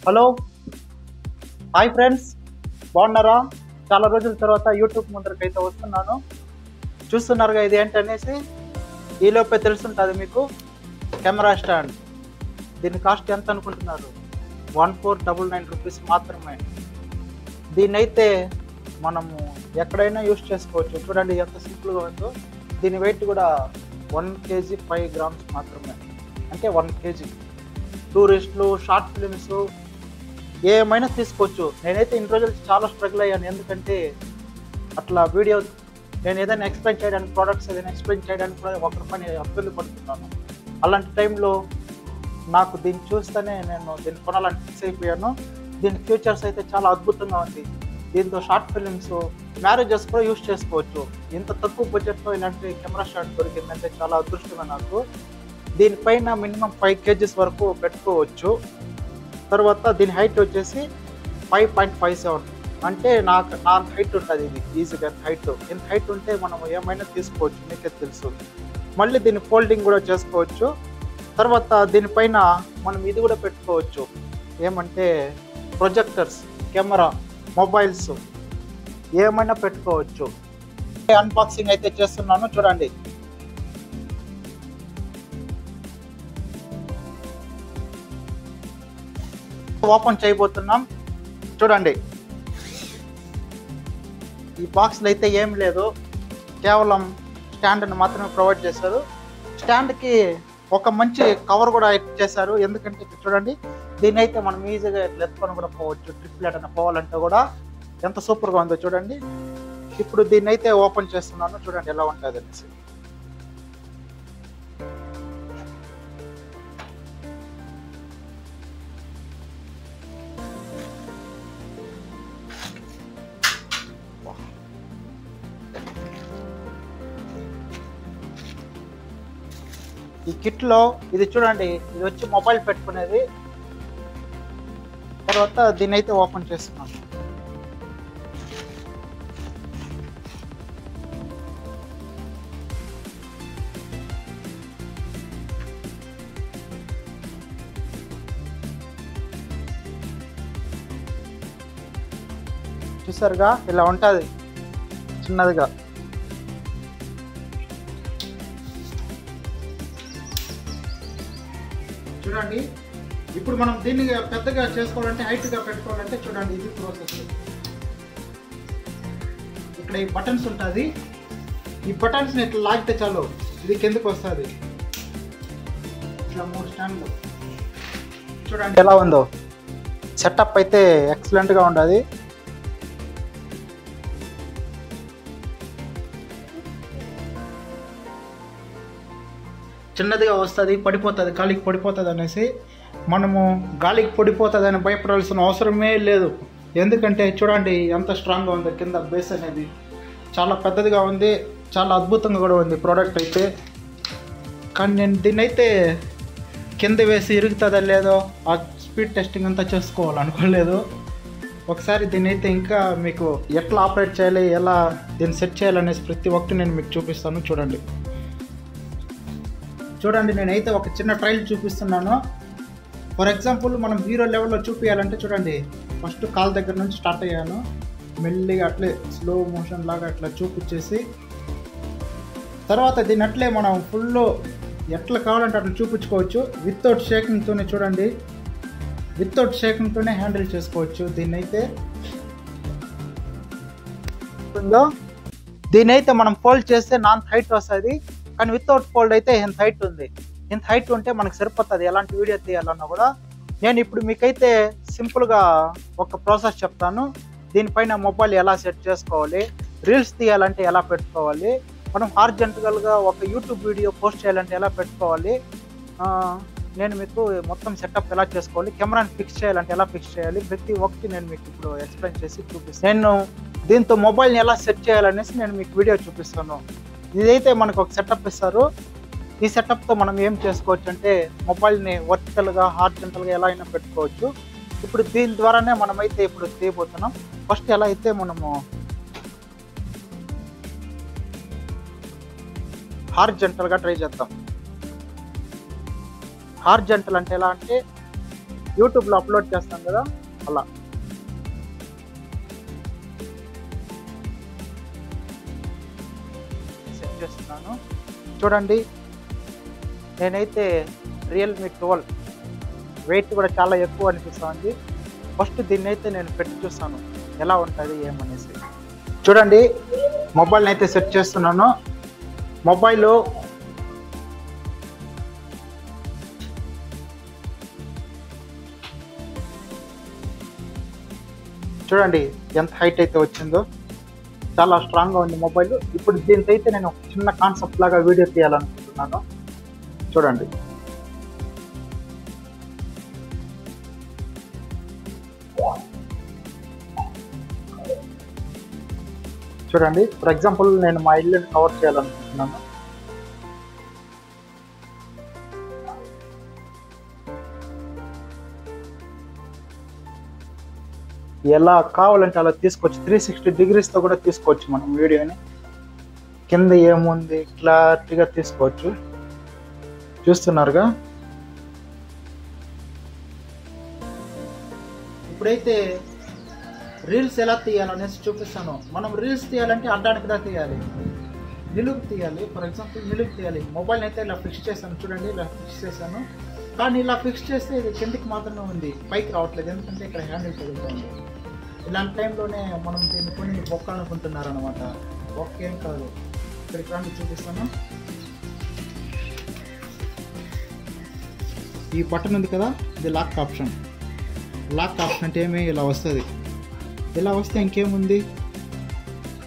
Hello hi friends, బాగున్నారా? చాలా రోజుల తర్వాత యూట్యూబ్ ముందరకైతే వస్తున్నాను. చూస్తున్నారుగా ఇది ఏంటనేసి. ఈలోపే తెలుసుంటుంది మీకు. Camera stand. దీని కాస్ట్ ఎంత అనుకుంటున్నారు? 1499 రూపీస్ మాత్రమే. దీన్నైతే మనము ఎక్కడైనా యూస్ చేసుకోవచ్చు. చూడండి ఎంత సింపుల్గా ఉందో. దీని వెయిట్ కూడా 1 kg 5 grams మాత్రమే, అంటే 1 kg. టూరిస్టులు, షార్ట్ ఫిలిమ్స్ ఏమైనా తీసుకోవచ్చు. నేనైతే ఇన్ని రోజులు చాలా స్ట్రగుల్ అయ్యాను, ఎందుకంటే అట్లా వీడియో నేను ఏదైనా ఎక్స్ప్లెయిన్ చేయడానికి, ప్రోడక్ట్స్ ఏదైనా ఎక్స్ప్లెయిన్ చేయడానికి కూడా ఒకరి పని ఇబ్బంది పడుతున్నాను. అలాంటి టైంలో నాకు దీన్ని చూస్తేనే నేను దీన్ని కొనాలని ఫిక్స్ అయిపోయాను. దీని ఫీచర్స్ అయితే చాలా అద్భుతంగా ఉంది. దీంతో షార్ట్ ఫిలిమ్స్, మ్యారేజెస్ కూడా యూస్ చేసుకోవచ్చు. ఇంత తక్కువ బడ్జెట్లో ఇలాంటి కెమెరా స్టాండ్ దొరికిందంటే చాలా అదృష్టమే నాకు. దీనిపైన మినిమం 5 kgs వరకు పెట్టుకోవచ్చు. తర్వాత దీని హైట్ వచ్చేసి 5.57, అంటే నా హైట్ ఉంటుంది. ఇది ఈజీగా హైట్. ఇంత హైట్ ఉంటే మనం ఏమైనా తీసుకోవచ్చు, మీకే తెలుసు. మళ్ళీ దీన్ని ఫోల్డింగ్ కూడా చేసుకోవచ్చు. తర్వాత దీనిపైన మనం ఇది కూడా పెట్టుకోవచ్చు, ఏమంటే ప్రొజెక్టర్స్, కెమెరా, మొబైల్స్ ఏమైనా పెట్టుకోవచ్చు. అన్బాక్సింగ్ అయితే చేస్తున్నాను, చూడండి. ఓపెన్ చేయబోతున్నాం, చూడండి. ఈ బాక్స్లో అయితే ఏం లేదు, కేవలం స్టాండ్ని మాత్రమే ప్రొవైడ్ చేశారు. స్టాండ్కి ఒక మంచి కవర్ కూడా ఇచ్చేసారు, ఎందుకంటే చూడండి దీన్ని అయితే మనం ఈజీగా ఎత్తుకొని కూడా పోవచ్చు. ట్రిప్ ఎటైనా పోవాలంటే కూడా ఎంత సూపర్గా ఉందో చూడండి. ఇప్పుడు దీన్ని అయితే ఓపెన్ చేస్తున్నాను, చూడండి ఎలా ఉంటుంది అనేసి. ఈ కిట్లో ఇది చూడండి, ఇది వచ్చి మొబైల్ పెట్టుకునేది. తర్వాత దీన్ని అయితే ఓపెన్ చేస్తున్నాను. చూసారుగా, ఇలా ఉంటుంది చిన్నదిగా. చూడండి, ఇప్పుడు మనం దీన్ని పెద్దగా చేసుకోవాలంటే, హైట్గా పెట్టుకోవాలంటే చూడండి ఇది ప్రాసెస్. ఇక్కడ ఈ బటన్స్ ఉంటుంది. ఈ బటన్స్ని ఇట్లా లాగితే చాలు, ఇది కిందకు వస్తుంది. ఇట్లా 3 స్టాండ్లు. చూడండి ఎలా ఉందో. సెటప్ అయితే ఎక్సలెంట్గా ఉండదు. చిన్నదిగా వస్తుంది, పడిపోతుంది, గాలికి పడిపోతుంది అనేసి మనము గాలికి పడిపోతుంది అని భయపడాల్సిన అవసరమే లేదు. ఎందుకంటే చూడండి ఎంత స్ట్రాంగ్గా ఉంది. కింద బేస్ అనేది చాలా పెద్దదిగా ఉంది, చాలా అద్భుతంగా కూడా ఉంది ప్రోడక్ట్ అయితే. కానీ నేను దీన్ని అయితే కింద వేసి ఇరుగుతుందా లేదో ఆ స్పీడ్ టెస్టింగ్ అంతా చేసుకోవాలనుకోలేదు. ఒకసారి దీన్ని అయితే ఇంకా మీకు ఎట్లా ఆపరేట్ చేయాలి, ఎలా దీన్ని సెట్ చేయాలనేసి ప్రతి ఒక్కటి నేను మీకు చూపిస్తాను. చూడండి నేనైతే ఒక చిన్న ట్రయల్ చూపిస్తున్నాను. ఫర్ ఎగ్జాంపుల్ మనం 0 లెవెల్లో చూపించాలంటే చూడండి, ఫస్ట్ కాల్ దగ్గర నుంచి స్టార్ట్ అయ్యాను. మెల్లిగా అట్లే స్లో మోషన్ లాగా అట్లా చూపించేసి, తర్వాత దీన్ని అట్లే మనం ఫుల్ ఎట్లా కావాలంటే అట్లా చూపించుకోవచ్చు. వితౌట్ షేకింగ్తోనే చూడండి, వితౌట్ షేకింగ్తోనే హ్యాండిల్ చేసుకోవచ్చు. దీన్నైతే మనం ఫోల్డ్ చేస్తే నాన్ హైట్ వస్తుంది, కానీ వితౌట్ ఫోల్డ్ అయితే ఇంత హైట్ ఉంది. ఇంత హైట్ ఉంటే మనకు సరిపోతుంది ఎలాంటి వీడియో తీయాలన్నా కూడా. నేను ఇప్పుడు మీకైతే సింపుల్గా ఒక ప్రాసెస్ చెప్తాను. దీనిపైన మొబైల్ ఎలా సెట్ చేసుకోవాలి, రీల్స్ తీయాలంటే ఎలా పెట్టుకోవాలి, మనం హార్జెంటల్గా ఒక యూట్యూబ్ వీడియో పోస్ట్ చేయాలంటే ఎలా పెట్టుకోవాలి, నేను మీకు మొత్తం సెటప్ ఎలా చేసుకోవాలి, కెమెరాని ఫిక్స్ చేయాలంటే ఎలా ఫిక్స్ చేయాలి, ప్రతి ఒక్కటి నేను మీకు ఇప్పుడు ఎక్స్ప్లెయిన్ చేసి చూపిస్తాను. నేను దీంతో మొబైల్ని ఎలా సెట్ చేయాలనేసి నేను మీకు వీడియో చూపిస్తాను. ఇదైతే మనకు ఒక సెటప్ ఇస్తారు. ఈ సెటప్తో మనం ఏం చేసుకోవచ్చు అంటే మొబైల్ని వర్టికల్గా, హార్జెంటల్గా ఎలా అయినా పెట్టుకోవచ్చు. ఇప్పుడు దీని ద్వారానే మనమైతే ఇప్పుడు తీయబోతున్నాం. ఫస్ట్ ఎలా అయితే మనము హార్జెంటల్గా ట్రై చేద్దాం. హార్జెంటల్ అంటే ఎలా అంటే యూట్యూబ్లో అప్లోడ్ చేస్తాం కదా అలా. సెట్ చేస్తున్నాను చూడండి. నేనైతే రియల్మీ 12 వెయిట్ కూడా చాలా ఎక్కువ అనిపిస్తుంది. ఫస్ట్ దీన్ని అయితే నేను పెట్టి చూస్తాను ఎలా ఉంటుంది ఏమనేసి. చూడండి, మొబైల్ని అయితే సెట్ చేస్తున్నాను. మొబైల్ చూడండి ఎంత హైట్ అయితే వచ్చిందో, చాలా స్ట్రాంగ్గా ఉంది మొబైల్. ఇప్పుడు దీంతో అయితే నేను ఒక చిన్న కాన్సెప్ట్ లాగా వీడియో తీయాలనుకుంటున్నాను. చూడండి, చూడండి ఫర్ ఎగ్జాంపుల్ నేను మా ఇల్లుని కవర్ చేయాలనుకుంటున్నాను. ఎలా కావాలంటే అలా తీసుకోవచ్చు. 360 degreesతో కూడా తీసుకోవచ్చు మనం వీడియోని. కింద ఏముంది క్లారిటీగా తీసుకోవచ్చు. చూస్తున్నారుగా. ఇప్పుడైతే రీల్స్ ఎలా తీయాలనేసి చూపిస్తాను. మనం రీల్స్ తీయాలంటే అడ్డానికి దా తీయాలి, నిలుగు తీయాలి. ఫర్ ఎగ్జాంపుల్ నిలుగు తీయాలి. మొబైల్ అయితే ఇలా ఫిక్స్ చేశాను చూడండి, ఇలా ఫిక్స్ చేశాను. కానీ ఇలా ఫిక్స్ చేస్తే ఇది కిందికి మాత్రమే ఉంది, పైకి రావట్లేదు. ఎందుకంటే ఇక్కడ హ్యాండిల్ తగులుతుంది. ఇలాంటి టైంలోనే మనం దీన్ని కొన్ని బొక్కాలనుకుంటున్నారు అనమాట. ఓకే కాదు, ఇక్కడికి రండి చూపిస్తాను. ఈ బటన్ ఉంది కదా, ఇది లాక్ ఆప్షన్. లాక్ ఆప్షన్ అంటే ఏమి ఇలా వస్తుంది. ఇలా వస్తే ఇంకేముంది,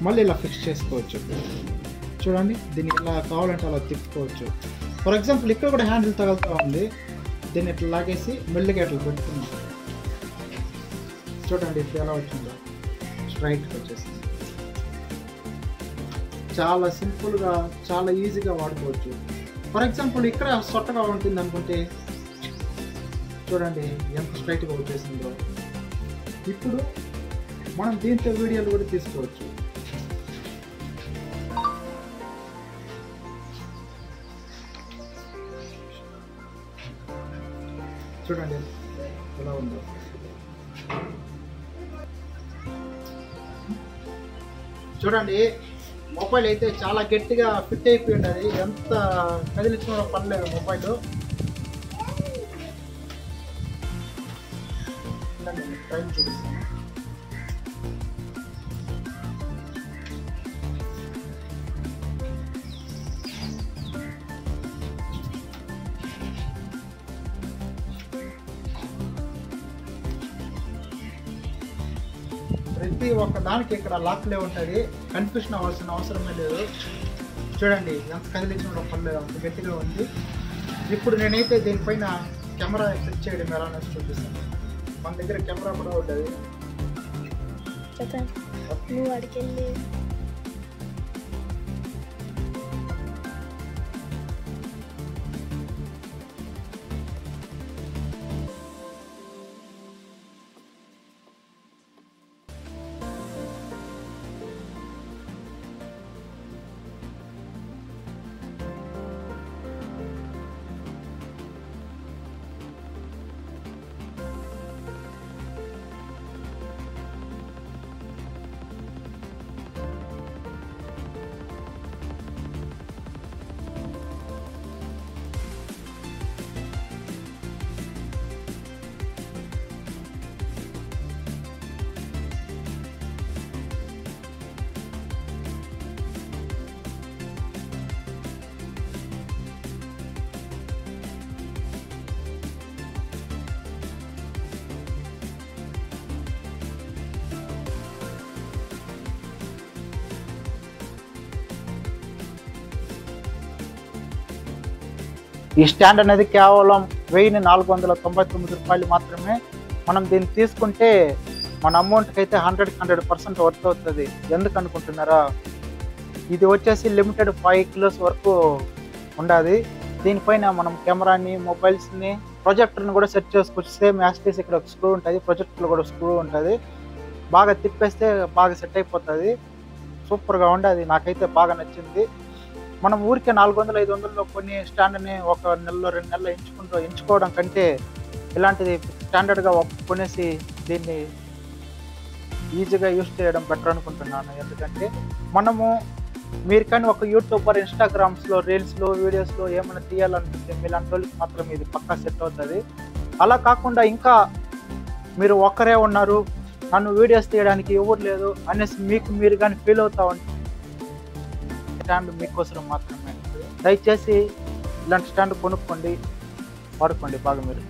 మళ్ళీ ఇలా ఫిక్స్ చేసుకోవచ్చు. చూడండి, దీన్ని ఇలా కావాలంటే అలా తిప్పుకోవచ్చు. ఫర్ ఎగ్జాంపుల్ ఇక్కడ కూడా హ్యాండిల్ తగులుతూ ఉంది. దీన్ని ఇట్లా లాగేసి మెల్లిగా ఇట్లా పెట్టుకున్నాం. చూడండి ఇప్పుడు ఎలా వచ్చిందో, స్ట్రైట్గా వచ్చేసింది. చాలా సింపుల్గా, చాలా ఈజీగా వాడుకోవచ్చు. ఫర్ ఎగ్జాంపుల్ ఇక్కడ సొట్టగా ఉంటుంది అనుకుంటే చూడండి ఎంత స్ట్రైట్గా వచ్చేసిందో. ఇప్పుడు మనం దీంతో వీడియోలు కూడా తీసుకోవచ్చు. చూడండి ఎలా ఉందో. చూడండి మొబైల్ అయితే చాలా గట్టిగా ఫిట్ అయిపోయింది. అది ఎంత కదిలించిన పర్లేదు మొబైల్. టైం చూపిస్తాను. ప్రతి ఒక్క దానికి ఇక్కడ లాక్లే ఉంటుంది, కన్ఫ్యూషన్ అవ్వాల్సిన అవసరమే లేదు. చూడండి ఎంత కదిలించిన పర్లేదు, అంత గట్టిగా ఉంది. ఇప్పుడు నేనైతే దీనిపైన కెమెరా సెట్ చేయడం ఎలా అనేసి చూపిస్తాను. మన దగ్గర కెమెరా కూడా ఉంటుంది. ఈ స్టాండ్ అనేది కేవలం 1499 రూపాయలు మాత్రమే. మనం దీన్ని తీసుకుంటే మన అమౌంట్కి అయితే 100% వర్త్ అవుతుంది. ఎందుకు అనుకుంటున్నారా, ఇది వచ్చేసి లిమిటెడ్ 5 kilos వరకు ఉండాలి. దీనిపైన మనం కెమెరాని, మొబైల్స్ని, ప్రొజెక్టర్ని కూడా సెట్ చేసుకోవచ్చు. సేమ్ యాస్టీస్ ఇక్కడ ఒక స్క్రూ ఉంటుంది, ప్రొజెక్టర్లో కూడా స్క్రూ ఉంటుంది. బాగా తిప్పేస్తే బాగా సెట్ అయిపోతుంది. సూపర్గా ఉండేది, నాకైతే బాగా నచ్చింది. మనం ఊరికే 400-500లో కొన్ని స్టాండ్ని ఒక నెలలో 2 నెలలు ఎంచుకోవడం కంటే ఇలాంటిది స్టాండర్డ్గా కొనేసి దీన్ని ఈజీగా యూస్ చేయడం బెటర్ అనుకుంటున్నాను. ఎందుకంటే మీరు కానీ ఒక యూట్యూబర్ ఇన్స్టాగ్రామ్స్లో రీల్స్లో వీడియోస్లో ఏమైనా తీయాలనుకుంటే మీలాంటి వాళ్ళకి మాత్రం ఇది పక్కా సెట్ అవుతుంది. అలా కాకుండా ఇంకా మీరు ఒక్కరే ఉన్నారు, నన్ను వీడియోస్ తీయడానికి ఎవరు లేదు అనేసి మీరు కానీ ఫీల్ అవుతా ఉంటే స్టాండ్ మీకోసం మాత్రమే. దయచేసి ఇలాంటి స్టాండ్ కొనుక్కోండి, వాడుకోండి బాగా మీరు.